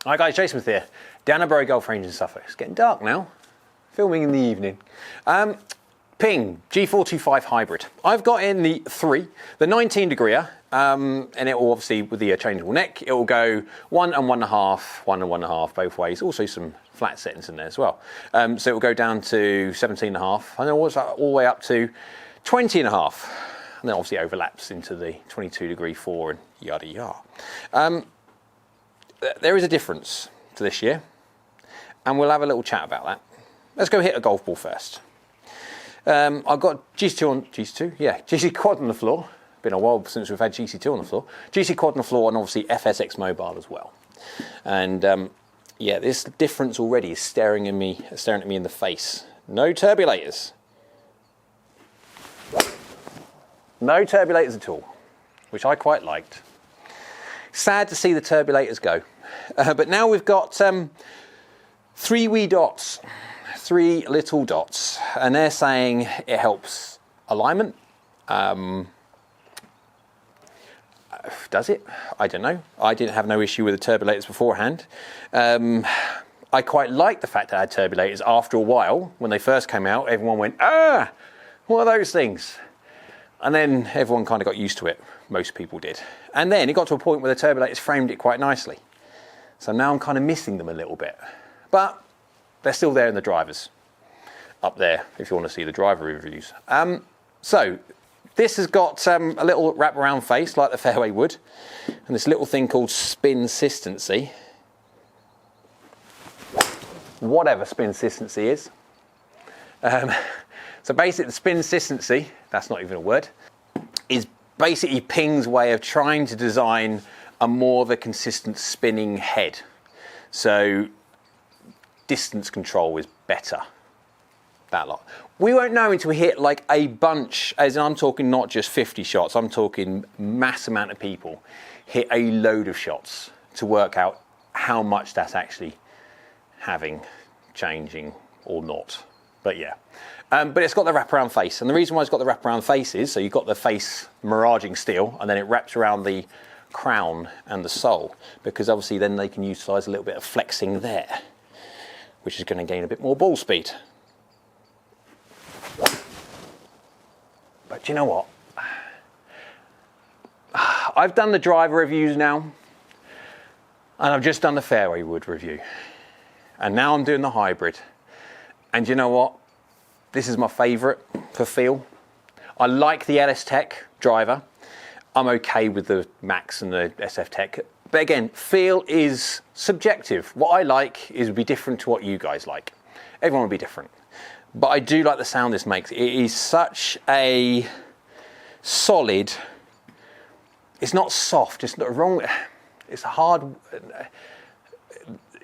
Hi guys, Jason Smith here, down at Bury Golf Range in Suffolk. It's getting dark now, filming in the evening. Ping, G425 Hybrid. I've got in the 3, the 19 degreeer, and it will obviously, with the changeable neck, it will go 1 and 1.5, 1 and 1.5 both ways. Also some flat settings in there as well. So it will go down to 17.5, and then all the way up to 20.5. And then obviously overlaps into the 22 degree 4 and yada yada. There is a difference to this year, and we'll have a little chat about that. Let's go hit a golf ball first. I've got GC Quad on the floor. Been a while since we've had GC2 on the floor. GC Quad on the floor, and obviously FSX Mobile as well. And yeah, this difference already is staring at me in the face. No turbulators. No turbulators at all, which I quite liked. Sad to see the turbulators go. But now we've got 3 wee dots, 3 little dots, and they're saying it helps alignment. Does it? I don't know. I didn't have no issue with the turbulators beforehand. I quite like the fact that I had turbulators after a while. When they first came out, everyone went, ah, what are those things? And then everyone kind of got used to it. Most people did. And then it got to a point where the turbulators framed it quite nicely. So now I'm kind of missing them a little bit. But they're still there in the drivers. Up there, if you want to see the driver reviews. So this has got a little wraparound face like the fairway would. And this little thing called spin consistency. Whatever spin consistency is. So basically the spin consistency, that's not even a word, is basically Ping's way of trying to design a more of a consistent spinning head. So distance control is better. That lot. We won't know until we hit like a bunch, as in I'm talking not just 50 shots, I'm talking mass amount of people hit a load of shots to work out how much that's actually having, changing or not. But yeah. But it's got the wraparound face, and the reason why it's got the wraparound face is so you've got the face miraging steel, and then it wraps around the crown and the sole, because obviously then they can utilise a little bit of flexing there, which is going to gain a bit more ball speed. But you know what? I've done the driver reviews now, and I've just done the fairway wood review, and now I'm doing the hybrid, and you know what? This is my favourite for feel. I like the LS Tech driver. I'm okay with the Max and the SF Tech. But again, feel is subjective. What I like is would be different to what you guys like. Everyone will be different. But I do like the sound this makes. It is such a solid, it's not soft, it's not wrong, it's hard.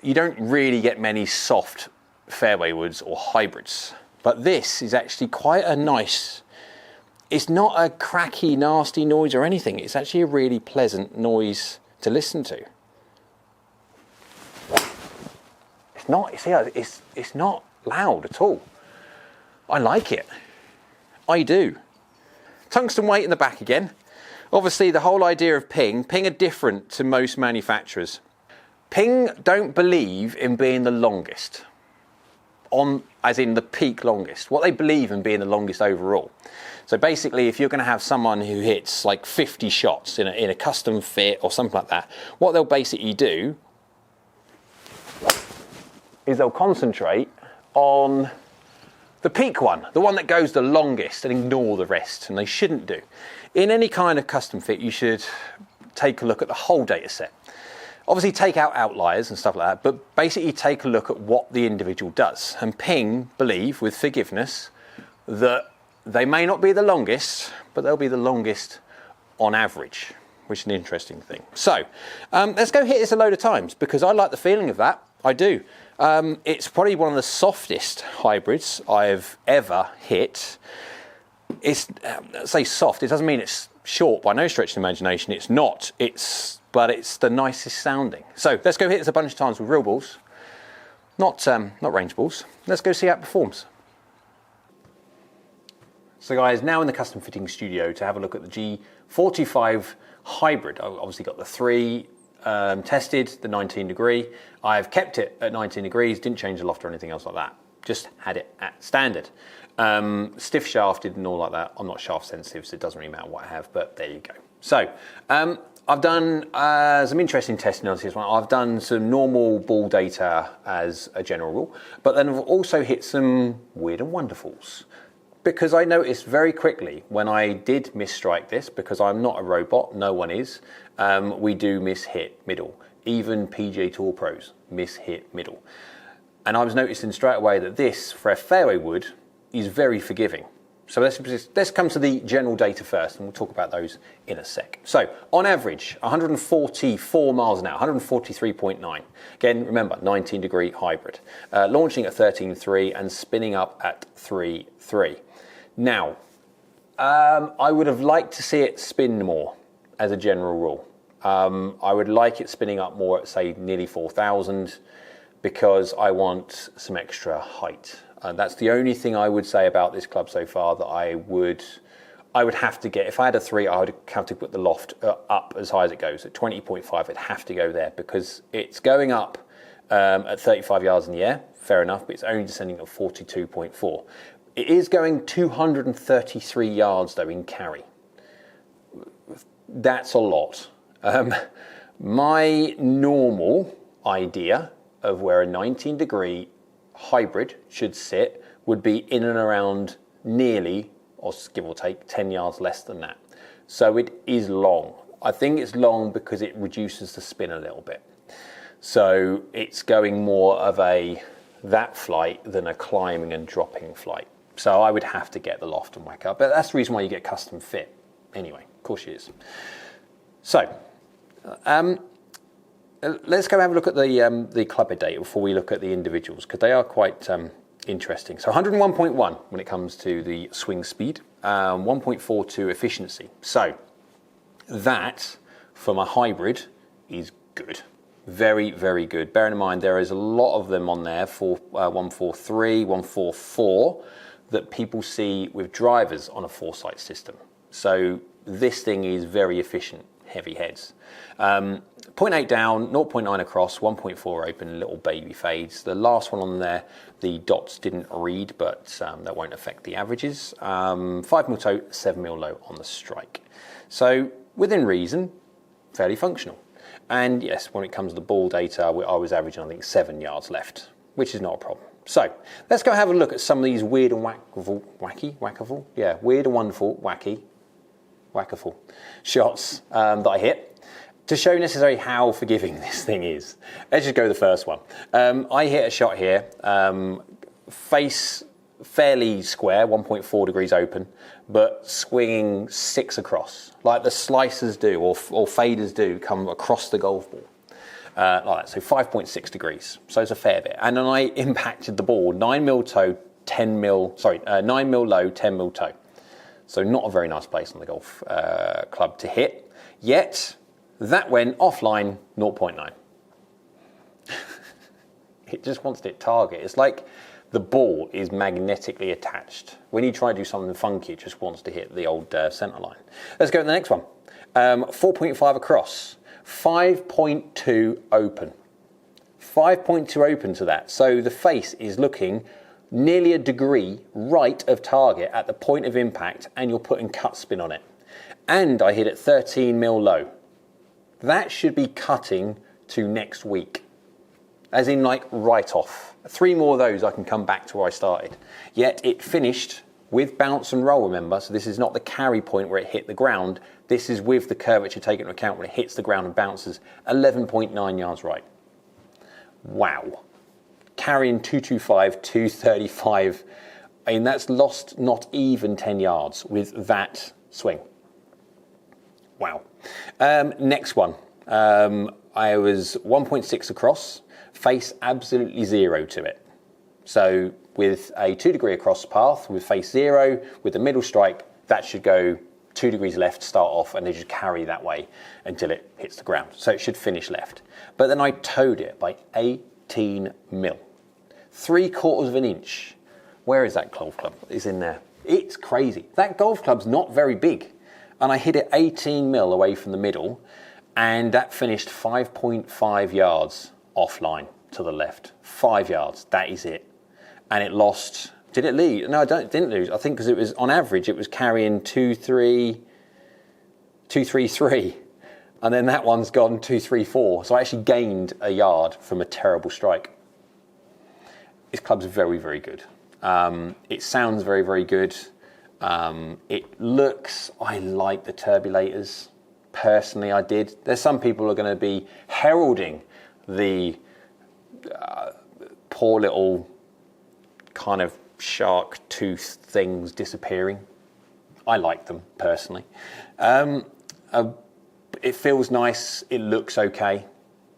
You don't really get many soft fairway woods or hybrids. But this is actually quite a nice, it's not a cracky, nasty noise or anything. It's actually a really pleasant noise to listen to. It's not, you see, it's not loud at all. I like it. I do. Tungsten weight in the back again. Obviously the whole idea of Ping are different to most manufacturers. Ping don't believe in being the longest. As in the peak longest. What they believe in being the longest overall. So basically, if you're going to have someone who hits like 50 shots in a custom fit or something like that, what they'll basically do is they'll concentrate on the peak one, the one that goes the longest, and ignore the rest, and they shouldn't do. In any kind of custom fit, you should take a look at the whole data set. Obviously take out outliers and stuff like that, but basically take a look at what the individual does. And Ping believe, with forgiveness, that they may not be the longest, but they'll be the longest on average, which is an interesting thing. So, let's go hit this a load of times, because I like the feeling of that. I do. It's probably one of the softest hybrids I've ever hit. It's, say soft, it doesn't mean it's short by no stretch of the imagination. It's not. But it's the nicest sounding. So let's go hit this a bunch of times with real balls, not range balls. Let's go see how it performs. So guys, now in the custom fitting studio to have a look at the G425 Hybrid. I've obviously got the 3, tested the 19 degree. I've kept it at 19 degrees, didn't change the loft or anything else like that. Just had it at standard. Stiff shafted and all like that. I'm not shaft sensitive, so it doesn't really matter what I have, but there you go. So, I've done some interesting testing on this one. I've done some normal ball data as a general rule, but then I've also hit some weird and wonderfuls. Because I noticed very quickly when I did misstrike this, because I'm not a robot, no one is, we do miss-hit middle. Even PGA Tour pros miss-hit middle. And I was noticing straight away that this, for a fairway wood, is very forgiving. So let's come to the general data first, and we'll talk about those in a sec. So, on average, 144 miles an hour, 143.9. Again, remember, 19 degree hybrid. Launching at 13.3 and spinning up at 3.3. Now, I would have liked to see it spin more, as a general rule. I would like it spinning up more at, say, nearly 4,000, because I want some extra height. That's the only thing I would say about this club so far that I would have to get. If I had a 3, I would have to put the loft up as high as it goes. At 20.5, it'd have to go there, because it's going up at 35 yards in the air, fair enough, but it's only descending at 42.4. It is going 233 yards, though, in carry. That's a lot. My normal idea of where a 19 degree hybrid should sit would be in and around nearly, or give or take, 10 yards less than that. So it is long. I think it's long because it reduces the spin a little bit. So it's going more of that flight than a climbing and dropping flight. So I would have to get the loft and whack up. But that's the reason why you get custom fit. Anyway, of course it is. So, let's go have a look at the clubhead data before we look at the individuals, because they are quite interesting. So 101.1 when it comes to the swing speed, 1.42 efficiency. So that, from a hybrid, is good. Very, very good. Bearing in mind there is a lot of them on there for 143, 144 that people see with drivers on a foresight system. So this thing is very efficient, heavy heads. 0.8 down, 0.9 across, 1.4 open, little baby fades. The last one on there, the dots didn't read, but that won't affect the averages. 5mm toe, 7mm low on the strike. So within reason, fairly functional. And yes, when it comes to the ball data, I was averaging, I think, 7 yards left, which is not a problem. So let's go have a look at some of these weird and wackable? Yeah, weird and wonderful, wackable shots that I hit, to show necessarily how forgiving this thing is. Let's just go with the first one. I hit a shot here, face fairly square, 1.4 degrees open, but swinging 6 across, like the slicers do, or faders do, come across the golf ball. Like that, so 5.6 degrees, so it's a fair bit. And then I impacted the ball, 9mm toe, 9mm low, 10mm toe. So not a very nice place on the golf club to hit. Yet, that went offline 0.9. It just wants to hit target. It's like the ball is magnetically attached. When you try to do something funky, it just wants to hit the old centre line. Let's go to the next one. 4.5 across, 5.2 open. 5.2 open to that. So the face is looking nearly a degree right of target at the point of impact, and you're putting cut spin on it. And I hit it 13mm low. That should be cutting to next week. As in, like, right off. 3 more of those, I can come back to where I started. Yet it finished with bounce and roll, remember? So this is not the carry point where it hit the ground. This is with the curvature taken into account when it hits the ground and bounces 11.9 yards right. Wow. Carrying 225, 235. I mean, that's lost not even 10 yards with that swing. Wow. Next one. I was 1.6 across, face absolutely 0 to it. So with a 2 degree across path, with face 0, with the middle strike, that should go 2 degrees left, start off, and they just carry that way until it hits the ground. So it should finish left. But then I towed it by 18mm. 3/4 of an inch. Where is that golf club? It's in there. It's crazy. That golf club's not very big. And I hit it 18mm away from the middle. and that finished 5.5 yards offline to the left. 5 yards, that is it. And it lost, did it lead? No, it didn't lose. I think because it was, on average, it was carrying 233, and then that one's gone 234. So I actually gained a yard from a terrible strike. This club's very, very good. It sounds very, very good. It looks, I like the turbulators. Personally, I did. There's some people who are going to be heralding the poor little kind of shark tooth things disappearing. I like them, personally. It feels nice. It looks okay.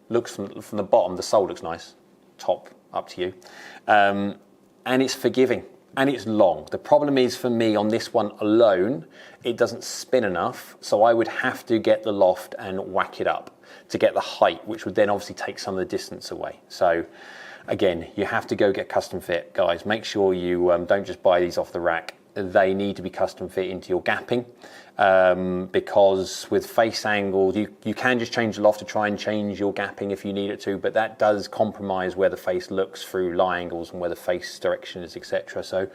Looks from the bottom, the sole looks nice. Top, up to you. And it's forgiving. And it's long. The problem is for me on this one alone, it doesn't spin enough. So I would have to get the loft and whack it up to get the height, which would then obviously take some of the distance away. So again, you have to go get custom fit, guys. Make sure you don't just buy these off the rack. They need to be custom fit into your gapping, because with face angle, you can just change the loft to try and change your gapping if you need it to, but that does compromise where the face looks through lie angles and where the face direction is, etc. So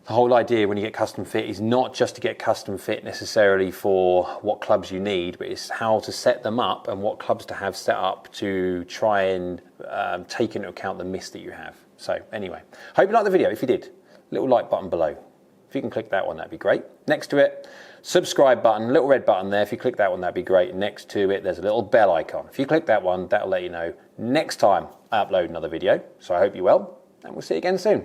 the whole idea when you get custom fit is not just to get custom fit necessarily for what clubs you need, but it's how to set them up and what clubs to have set up to try and take into account the miss that you have. So anyway, hope you liked the video. If you did, little like button below. If you can click that one, that'd be great. Next to it, subscribe button, little red button there. If you click that one, that'd be great. Next to it, there's a little bell icon. If you click that one, that'll let you know next time I upload another video. So I hope you're well, and we'll see you again soon.